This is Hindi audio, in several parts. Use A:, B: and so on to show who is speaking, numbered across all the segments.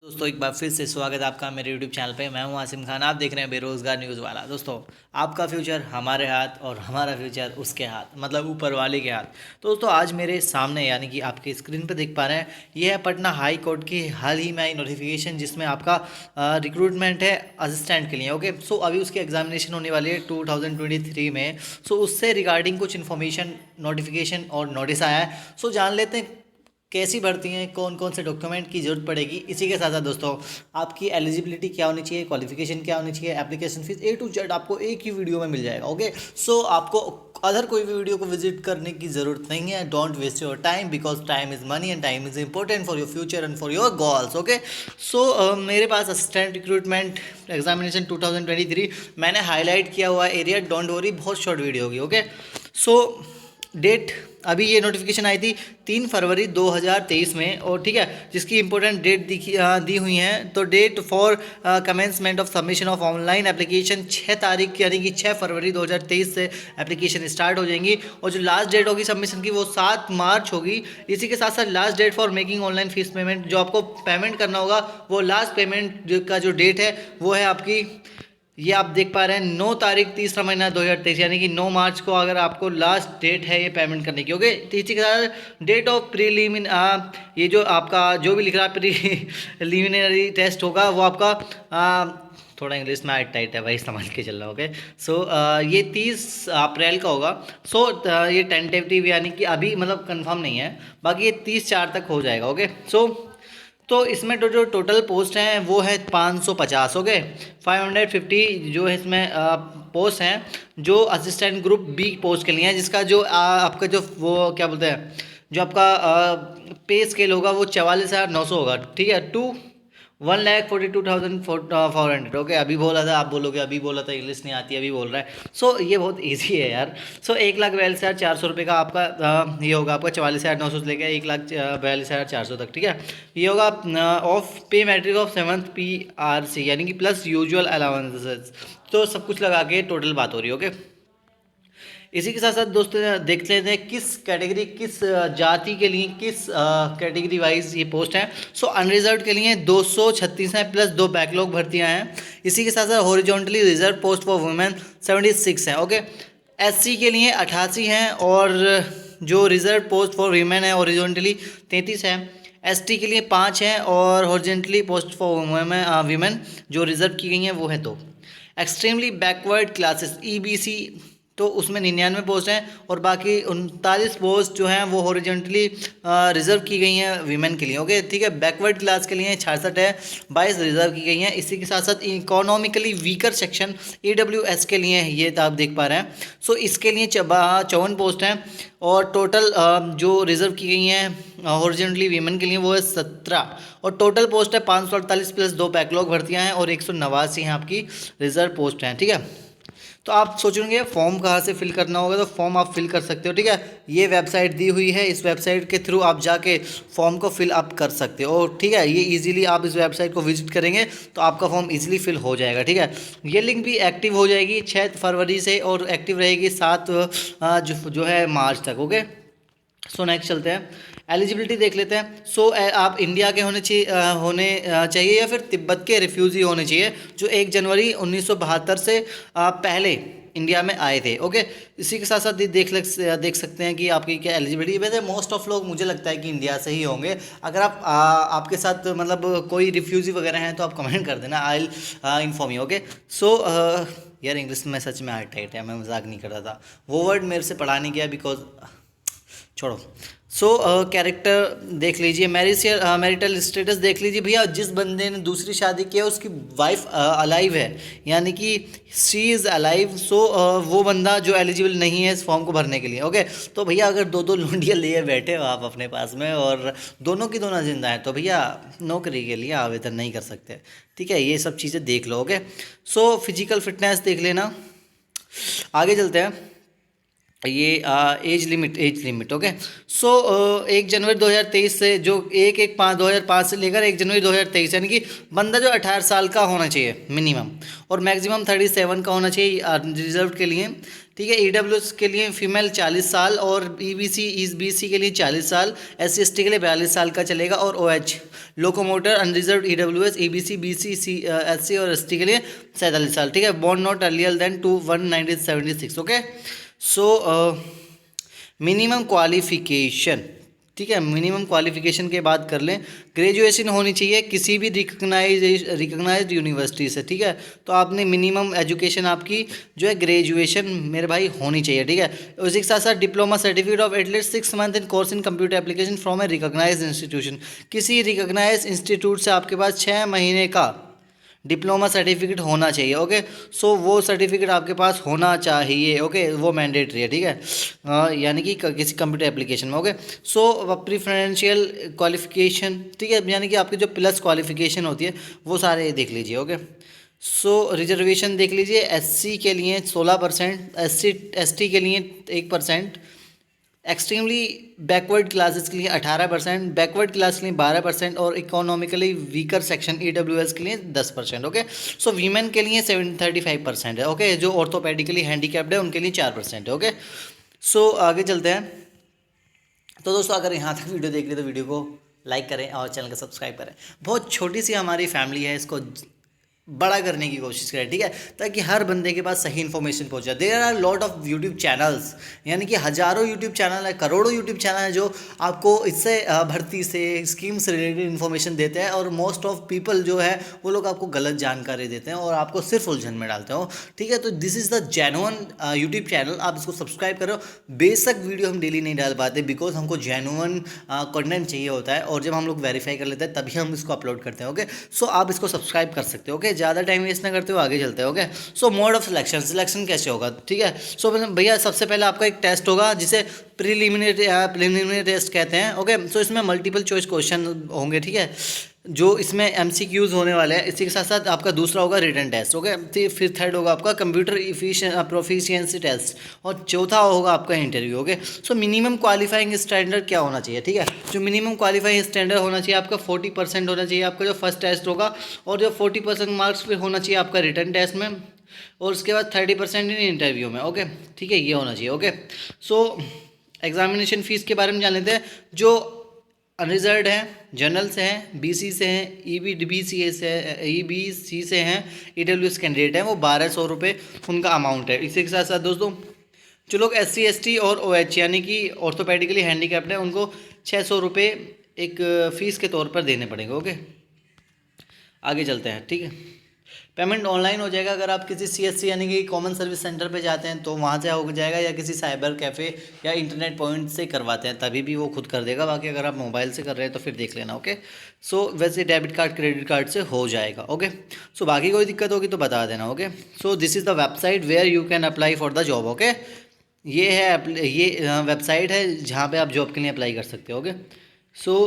A: दोस्तों एक बार फिर से स्वागत है आपका मेरे YouTube चैनल पे। मैं हूं आसिम खान। आप देख रहे हैं बेरोज़गार न्यूज़ वाला। दोस्तों आपका फ्यूचर हमारे हाथ और हमारा फ्यूचर उसके हाथ, मतलब ऊपर वाले के हाथ। तो दोस्तों आज मेरे सामने यानी कि आपकी स्क्रीन पे देख पा रहे हैं, ये है पटना हाई कोर्ट की हाल ही में आई नोटिफिकेशन, जिसमें आपका रिक्रूटमेंट है असिस्टेंट के लिए। ओके, सो अभी उसकी एग्जामिनेशन होने वाली है 2023 में। सो उससे रिगार्डिंग कुछ इन्फॉर्मेशन, नोटिफिकेशन और नोटिस आया है। सो जान लेते हैं कैसी भर्ती हैं, कौन कौन से डॉक्यूमेंट की ज़रूरत पड़ेगी। इसी के साथ साथ दोस्तों आपकी एलिजिबिलिटी क्या होनी चाहिए, क्वालिफिकेशन क्या होनी चाहिए, application fees A to Z आपको एक ही वीडियो में मिल जाएगा। ओके, सो आपको अदर कोई भी वीडियो को विजिट करने की ज़रूरत नहीं है। Don't waste your time, because time is money and time is important for your future and for your goals. Okay, so मेरे पास असिस्टेंट रिक्रूटमेंट एग्जामिनेशन 2023 मैंने हाईलाइट किया हुआ एरिया। डोंट वरी, बहुत शॉर्ट वीडियो होगी। ओके, सो डेट, अभी ये नोटिफिकेशन आई थी 3 फरवरी 2023 में, और ठीक है, जिसकी इंपॉर्टेंट डेट दी हुई हैं। तो date for commencement of submission of online application 6 तारीख यानी कि 6 फरवरी 2023 से एप्लीकेशन स्टार्ट हो जाएंगी, और जो लास्ट डेट होगी सबमिशन की वो 7 मार्च होगी। इसी के साथ साथ last date for making online fees payment, जो आपको पेमेंट करना होगा वो लास्ट पेमेंट का जो डेट है वो है आपकी, ये आप देख पा रहे हैं 9 तारीख तीसरा महीना 2023, यानी कि 9 मार्च को अगर आपको लास्ट डेट है ये पेमेंट करने की। ओके, तो इसी के साथ डेट ऑफ प्रीलिमिन, ये जो आपका जो भी लिख रहा है प्रीलिमिनरी टेस्ट होगा वो आपका थोड़ा इंग्लिश में टाइट है भाई, समझ के चल रहा। ओके, सो ये 30 अप्रैल का होगा। सो ये टेंटेटिव यानी कि अभी मतलब कंफर्म नहीं है, बाकी ये 30/4 तक हो जाएगा। ओके, सो तो इसमें जो टोटल पोस्ट हैं वो है 550। हो गए 550 जो है इसमें पोस्ट हैं, जो असिस्टेंट ग्रुप बी पोस्ट के लिए हैं, जिसका जो आपका जो वो क्या बोलते हैं, जो आपका पे स्केल होगा वो 44,900 होगा। ठीक है, 1,42,400। ओके, अभी बोला था, आप बोलोगे अभी बोला था, इंग्लिश नहीं आती, अभी बोल रहा है। सो ये बहुत इजी है यार। सो 1,42,400 रुपये का आपका ये होगा, आपका 44,900 से लेकर 1,42,400 तक। ठीक है, ये होगा ऑफ पे मैट्रिक ऑफ 7th PRC, यानी कि प्लस यूजुअल अलाउंसेस। तो सब कुछ लगा के टोटल बात हो रही है। ओके, इसी के साथ साथ दोस्तों देख लेते हैं किस कैटेगरी, किस जाति के लिए, किस कैटेगरी वाइज ये पोस्ट हैं। सो अनरिजर्व के लिए 236 हैं, प्लस 2 बैकलॉग भर्तियां हैं। इसी के साथ साथ horizontally reserve post for women 76 हैं। ओके, SC के लिए 88 हैं, और जो रिजर्व पोस्ट फॉर वीमेन है हॉरिजॉन्टली 33 है। ST के लिए 5 हैं, और हॉरिजॉन्टली पोस्ट फॉर वीमेन जो रिजर्व की गई हैं वो है 2। एक्सट्रीमली बैकवर्ड क्लासेस EBC, तो उसमें 99 पोस्ट हैं, और बाकी 39 पोस्ट जो हैं वो हॉरिजॉन्टली रिजर्व की गई हैं वीमेन के लिए। ओके, ठीक है, बैकवर्ड क्लास के लिए 66 है, 22 रिजर्व की गई हैं। इसी के साथ साथ इकोनॉमिकली वीकर सेक्शन AWS के लिए ये आप देख पा रहे हैं। सो इसके लिए 54 पोस्ट हैं, और टोटल जो रिजर्व की गई हैं हॉरिजॉन्टली वीमेन के लिए वो है 17, और टोटल पोस्ट है 548, प्लस 2 बैकलॉग भर्तियाँ हैं, और 189 हैं आपकी रिजर्व पोस्ट हैं। ठीक है, तो आप सोचेंगे फॉर्म कहाँ से फिल करना होगा, तो फॉर्म आप फिल कर सकते हो। ठीक है, ये वेबसाइट दी हुई है, इस वेबसाइट के थ्रू आप जाके फॉर्म को फिल अप कर सकते हो। और ठीक है, ये इजीली आप इस वेबसाइट को विजिट करेंगे तो आपका फॉर्म इजीली फिल हो जाएगा। ठीक है, ये लिंक भी एक्टिव हो जाएगी 6 फरवरी से, और एक्टिव रहेगी 7 जो है मार्च तक। ओके, सो नेक्स्ट चलते हैं, एलिजिबिलिटी देख लेते हैं। सो आप इंडिया के चाहिए या फिर तिब्बत के रिफ्यूजी होने चाहिए, जो 1 जनवरी 1972 से पहले इंडिया में आए थे। ओके, इसी के साथ साथ देख सकते हैं कि आपकी क्या एलिजिबिलिटी। वैसे मोस्ट ऑफ लोग मुझे लगता है कि इंडिया से ही होंगे। अगर आपके साथ मतलब कोई रिफ्यूजी वगैरह हैं तो आप कमेंट कर देना, I will inform you. Okay, so यार इंग्लिश में सच में हार्ड टाइट है, मैं मजाक नहीं कर रहा था, वो वर्ड मेरे से पढ़ा नहीं गया, बिकॉज छोड़ो। सो कैरेक्टर देख लीजिए, मैरिटल स्टेटस देख लीजिए भैया। जिस बंदे ने दूसरी शादी की है उसकी वाइफ अलाइव है, यानी कि शी इज़ अलाइव। सो वो बंदा जो एलिजिबल नहीं है इस फॉर्म को भरने के लिए। ओके, तो भैया अगर 2-2 लौंडियाँ लिए बैठे हो आप अपने पास में, और दोनों की दोनों जिंदा हैं, तो भैया नौकरी के लिए आवेदन नहीं कर सकते। ठीक है, ये सब चीज़ें देख लो। ओके, सो फिजिकल फिटनेस देख लेना। आगे चलते हैं, ये एज लिमिट ओके। सो 1 जनवरी 2023 से जो 1/1/5/2005 से लेकर 1 जनवरी 2023, यानी कि बंदा जो 18 साल का होना चाहिए मिनिमम, और मैक्सिमम 37 का होना चाहिए रिजर्व के लिए, ठीक है। ईडब्ल्यूएस के लिए फीमेल 40 साल, और ईबीसी ईबीसी के लिए 40 साल, एससी एसटी के लिए 42 साल का चलेगा, और OH locomotor unreserved EWS EBC BC C SC और एसटी के लिए 47 साल, ठीक है। Born not earlier than 2/1/1976 okay. So minimum qualification, ठीक है, मिनिमम क्वालिफिकेशन के बाद कर लें, ग्रेजुएशन होनी चाहिए किसी भी रिकग्नाइज्ड यूनिवर्सिटी से, ठीक है। तो आपने मिनिमम एजुकेशन आपकी जो है ग्रेजुएशन मेरे भाई होनी चाहिए, ठीक है। उसी के साथ साथ diploma certificate of at least 6 month in course in computer application from a recognized institution, किसी रिकग्नाइज्ड इंस्टीट्यूट से आपके पास 6 महीने का डिप्लोमा सर्टिफिकेट होना चाहिए ओके। सो वो सर्टिफिकेट आपके पास होना चाहिए ओके, वो मैंडेटरी है, ठीक है। यानी कि किसी कंप्यूटर एप्लीकेशन में ओके। सो प्रीफरेंशियल क्वालिफिकेशन, ठीक है, यानी कि आपकी जो प्लस क्वालिफिकेशन होती है वो सारे देख लीजिए ओके। सो रिजर्वेशन देख लीजिए, एससी के लिए 16%, एसटी के लिए 1%, एक्सट्रीमली बैकवर्ड क्लासेस के लिए 18%, बैकवर्ड क्लास के लिए 12%, और इकोनॉमिकली वीकर सेक्शन ईडब्ल्यूएस के लिए 10% ओके। सो वीमेन के लिए 35% है ओके, जो ऑर्थोपेडिकली हैंडीकैप्ड है उनके लिए 4% है ओके। सो आगे चलते हैं। तो दोस्तों अगर यहाँ तक वीडियो देख रहे तो वीडियो को लाइक करें और चैनल को सब्सक्राइब करें। बहुत छोटी सी हमारी फैमिली है, इसको बड़ा करने की कोशिश करें, ठीक है, ताकि हर बंदे के पास सही इन्फॉर्मेशन पहुंचे। There are lot of YouTube channels, यानी कि हज़ारों यूट्यूब चैनल है, करोड़ों यूट्यूब चैनल है जो आपको इससे भर्ती से स्कीम से रिलेटेड इन्फॉर्मेशन देते हैं, और मोस्ट ऑफ पीपल जो है वो लोग आपको गलत जानकारी देते हैं और आपको सिर्फ उलझन में डालते हो, ठीक है। तो this is the genuine YouTube channel, आप इसको सब्सक्राइब करो। बेशक वीडियो हम डेली नहीं डाल पाते बिकॉज हमको जेन्युइन कंटेंट चाहिए होता है, और जब हम लोग वेरीफाई कर लेते हैं तभी हम इसको अपलोड करते हैं ओके। सो आप इसको सब्सक्राइब कर सकते हो ओके, ज़्यादा टाइम वेस्ट ना करते हो, आगे चलते हो okay. So mode of selection कैसे होगा, ठीक है। सो भैया सबसे पहले आपका एक टेस्ट होगा जिसे प्रीलिमिनरी टेस्ट कहते हैं ओके। सो इसमें मल्टीपल चॉइस क्वेश्चन होंगे, ठीक है, जो इसमें एमसीक्यूज होने वाले हैं। इसी के साथ साथ आपका दूसरा होगा रिटन टेस्ट ओके, फिर थर्ड होगा आपका कंप्यूटर प्रोफिशिएंसी टेस्ट, और चौथा होगा आपका interview okay. So minimum qualifying standard क्या होना चाहिए, ठीक है, जो मिनिमम क्वालिफाइंग स्टैंडर्ड होना चाहिए आपका 40% होना चाहिए आपका जो फर्स्ट टेस्ट होगा, और जो 40% मार्क्स फिर होना चाहिए आपका रिटन टेस्ट में, और उसके बाद 30% इन इंटरव्यू में ओके, ठीक है, ये होना चाहिए ओके। सो एग्जामिनेशन फीस के बारे में जान लेते हैं। जो अनरिजर्व्ड हैं, जनरल से हैं, बीसी से हैं, ईबीसी से ईबीसी से हैं, ईडब्ल्यूएस कैंडिडेट हैं, वो 1200 रुपये उनका अमाउंट है। इसी के साथ साथ दोस्तों जो लोग एससी एसटी और ओएच यानी कि ऑर्थोपेडिकली हैंडीकैप्ड हैं उनको 600 रुपये एक फ़ीस के तौर पर देने पड़ेंगे ओके। आगे चलते हैं, ठीक है। पेमेंट ऑनलाइन हो जाएगा, अगर आप किसी सीएससी यानी कि कॉमन सर्विस सेंटर पे जाते हैं तो वहाँ से हो जाएगा, या किसी साइबर कैफ़े या इंटरनेट पॉइंट से करवाते हैं तभी भी वो खुद कर देगा। बाकी अगर आप मोबाइल से कर रहे हैं तो फिर देख लेना ओके। सो वैसे डेबिट कार्ड क्रेडिट कार्ड से हो जाएगा ओके। सो बाकी कोई दिक्कत होगी तो बता देना okay. So this is the website where you can apply for the job okay. ये है ये वेबसाइट है जहाँ पे आप जॉब के लिए अप्लाई कर सकते हो ओके। सो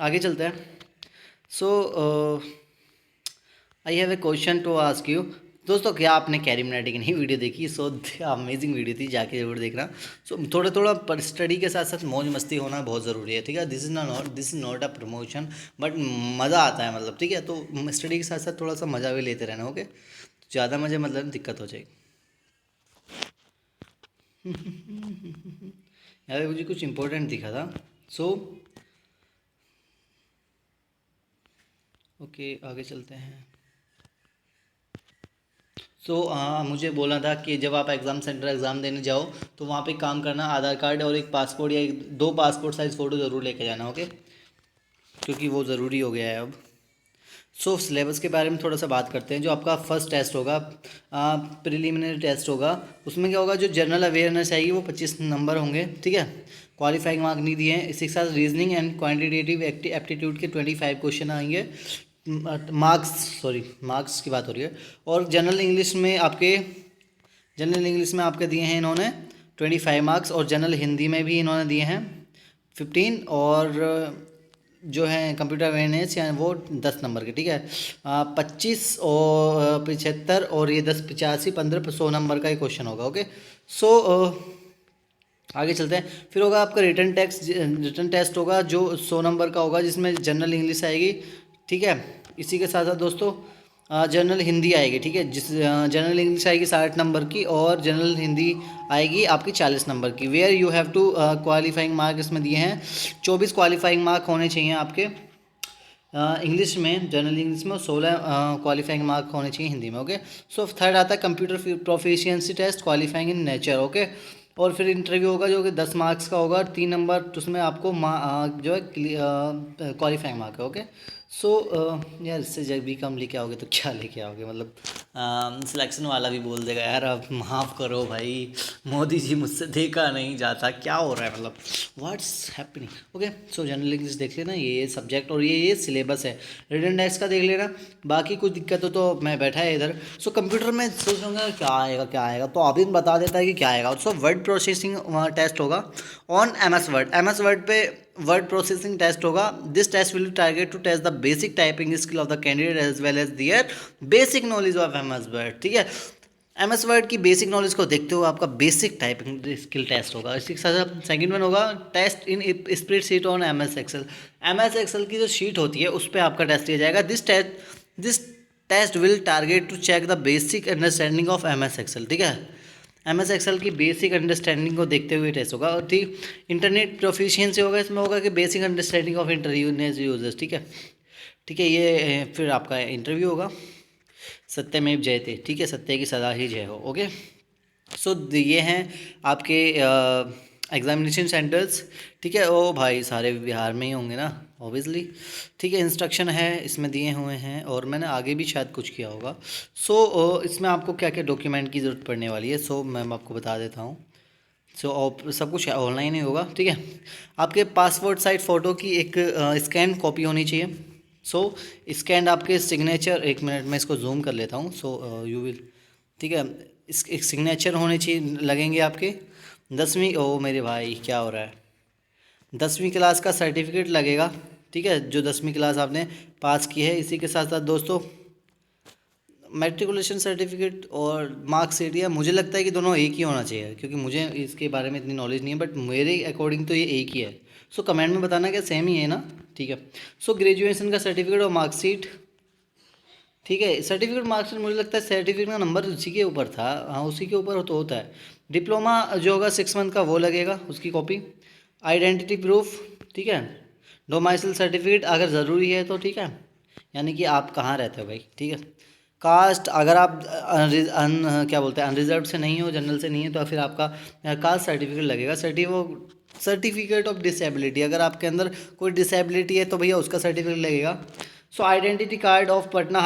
A: आगे चलते हैं। So I have a question to ask you. दोस्तों क्या आपने कैरी मिनाटी की नहीं वीडियो देखी? सो अमेजिंग वीडियो थी, जाके जरूर देखना। सो थोड़ा थोड़ा पर स्टडी के साथ साथ मौज मस्ती होना बहुत ज़रूरी है, ठीक है। This is not a promotion, but मज़ा आता है मतलब, ठीक है। तो स्टडी के साथ साथ थोड़ा सा मज़ा भी लेते रहना ओके। ज़्यादा मज़े मतलब दिक्कत हो जाएगी। यार मुझे कुछ इंपॉर्टेंट दिखा था। सो ओके आगे चलते हैं। सो मुझे बोला था कि जब आप एग्ज़ाम सेंटर एग्ज़ाम देने जाओ तो वहाँ पे काम करना, आधार कार्ड और एक पासपोर्ट या 2 पासपोर्ट साइज़ फ़ोटो ज़रूर लेके जाना ओके, क्योंकि वो ज़रूरी हो गया है अब। सो सिलेबस के बारे में थोड़ा सा बात करते हैं। जो आपका फर्स्ट टेस्ट होगा प्रिलिमिनरी टेस्ट होगा, उसमें क्या होगा, जो जनरल अवेयरनेस आएगी वो 25 नंबर होंगे, ठीक है। क्वालिफाइंग मार्क नहीं दिए हैं। इसी के साथ रीजनिंग एंड क्वान्टिटेटिव एप्टीट्यूड के 25 क्वेश्चन आएंगे, मार्क्स की बात हो रही है। और जनरल इंग्लिश में आपके दिए हैं इन्होंने 25 मार्क्स, और जनरल हिंदी में भी इन्होंने दिए हैं 15, और जो है कंप्यूटर अवेयरनेस या वो 10 नंबर के, ठीक है। 25 और 75 और ये 10 85 15 100 नंबर का एक क्वेश्चन होगा ओके। सो आगे चलते हैं। फिर होगा आपका रिटर्न टेस्ट होगा जो 100 नंबर का होगा, जिसमें जनरल इंग्लिश आएगी, ठीक है। इसी के साथ साथ दोस्तों जनरल हिंदी आएगी, ठीक है। जनरल इंग्लिश आएगी 60 नंबर की, और जनरल हिंदी आएगी आपकी 40 नंबर की। Where you have to qualifying mark इसमें दिए हैं 24 क्वालिफाइंग मार्क होने चाहिए आपके इंग्लिश में, जनरल इंग्लिश में, 16 क्वालिफाइंग मार्क होने चाहिए हिंदी में, ओके। सो थर्ड आता है computer proficiency test qualifying in nature, okay. और फिर इंटरव्यू होगा जो कि 10 मार्क्स का होगा, 3 नंबर उसमें आपको जो है क्वालिफाइंग मार्क है, ओके। सो यार इससे जब भी कम लेके आओगे तो क्या लेके आओगे, मतलब सिलेक्शन वाला भी बोल देगा यार अब माफ़ करो भाई, मोदी जी मुझसे देखा नहीं जाता, क्या हो रहा है, मतलब व्हाट्स हैपनिंग, ओके। सो जनरल इंग्लिश देख लेना, ये सब्जेक्ट और ये सिलेबस है। रिटन टेस्ट का देख लेना, बाकी कुछ दिक्कत हो तो मैं बैठा है इधर। सो कंप्यूटर में सोच रहा हूँ क्या आएगा, तो अभी बता देता है कि क्या आएगा। सो वर्ड प्रोसेसिंग टेस्ट होगा ऑन एम एस वर्ड पे वर्ड प्रोसेसिंग टेस्ट होगा। This test will target to test the basic typing skill of the candidate as well as their basic knowledge of M S word, ठीक है। एम एस वर्ड की बेसिक नॉलेज को देखते हुए आपका बेसिक टाइपिंग स्किल टेस्ट होगा। इसी के साथ सेकंड वन होगा test in spreadsheet on M S Excel. M S Excel की जो शीट होती है उस पर आपका टेस्ट लिया जाएगा। This test will target to check the basic understanding of M S Excel, ठीक है। एम एस एक्सेल की बेसिक अंडरस्टैंडिंग को देखते हुए टेस्ट होगा। और ठीक इंटरनेट प्रोफिशिएंसी होगा, इसमें होगा कि basic understanding of internet users, ठीक है। ठीक है, ये फिर आपका इंटरव्यू होगा। सत्यमेव जयते, ठीक है, सत्य की सदा ही जय हो, ओके। सो ये हैं आपके एग्जामिनेशन सेंटर्स, ठीक है। ओ भाई सारे बिहार में ही होंगे ना ऑब्वियसली, ठीक है। इंस्ट्रक्शन है इसमें दिए हुए हैं, और मैंने आगे भी शायद कुछ किया होगा। सो इसमें आपको क्या क्या डॉक्यूमेंट की ज़रूरत पड़ने वाली है, सो मैं आपको बता देता हूँ। सो सब कुछ ऑनलाइन ही होगा, ठीक है। आपके पासपोर्ट साइज फ़ोटो की एक स्कैन कॉपी होनी चाहिए। सो स्कैन आपके सिग्नेचर, एक मिनट में इसको जूम कर लेता हूँ। सो यू विल, ठीक है, इस एक सिग्नेचर होने चाहिए, लगेंगे आपके 10वीं, ओ मेरे भाई क्या हो रहा है, 10वीं क्लास का सर्टिफिकेट लगेगा, ठीक है, जो 10वीं क्लास आपने पास की है। इसी के साथ साथ दोस्तों मैट्रिकुलेशन सर्टिफिकेट और मार्कशीट, या मुझे लगता है कि दोनों एक ही होना चाहिए, क्योंकि मुझे इसके बारे में इतनी नॉलेज नहीं है, बट मेरे अकॉर्डिंग तो ये एक ही है। सो कमेंट में बताना क्या सेम ही है ना, ठीक है। सो ग्रेजुएशन का सर्टिफिकेट और मार्कशीट, ठीक है। सर्टिफिकेट मार्कशीट मुझे लगता है सर्टिफिकेट का नंबर उसी के ऊपर था, हाँ उसी के ऊपर तो होता है। डिप्लोमा जो होगा 6 मंथ का वो लगेगा, उसकी कॉपी। आइडेंटिटी प्रूफ, ठीक है। डोमाइसिल सर्टिफिकेट अगर ज़रूरी है तो, ठीक है, यानी कि आप कहाँ रहते हो भाई, ठीक है। कास्ट अगर आप क्या बोलते हैं अनरिजर्व से नहीं हो, जनरल से नहीं है, तो फिर आपका कास्ट सर्टिफिकेट लगेगा। सर्टिफिकेट ऑफ डिसेबिलिटी, अगर आपके अंदर कोई डिसेबिलिटी है तो भैया उसका सर्टिफिकेट लगेगा। So identity card of Patna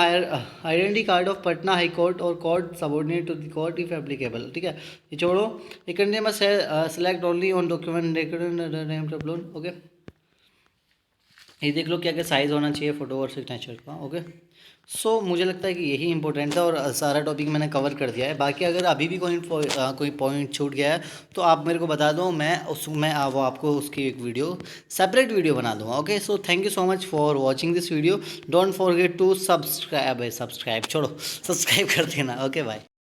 A: high court और court subordinate to the court if applicable, ठीक है। ये छोड़ो, ये करने में select only on document upload, okay. ये देख लो क्या क्या साइज़ होना चाहिए फ़ोटो और सिग्नेचर का, ओके। सो मुझे लगता है कि यही इंपॉर्टेंट है, और सारा टॉपिक मैंने कवर कर दिया है। बाकी अगर अभी भी कोई पॉइंट छूट गया है तो आप मेरे को बता दो, मैं वो आपको उसकी एक वीडियो, सेपरेट वीडियो बना दूँगा, okay. So thank you so much for watching this video. Don't forget to subscribe छोड़ो सब्सक्राइब कर देना, ओके बाय।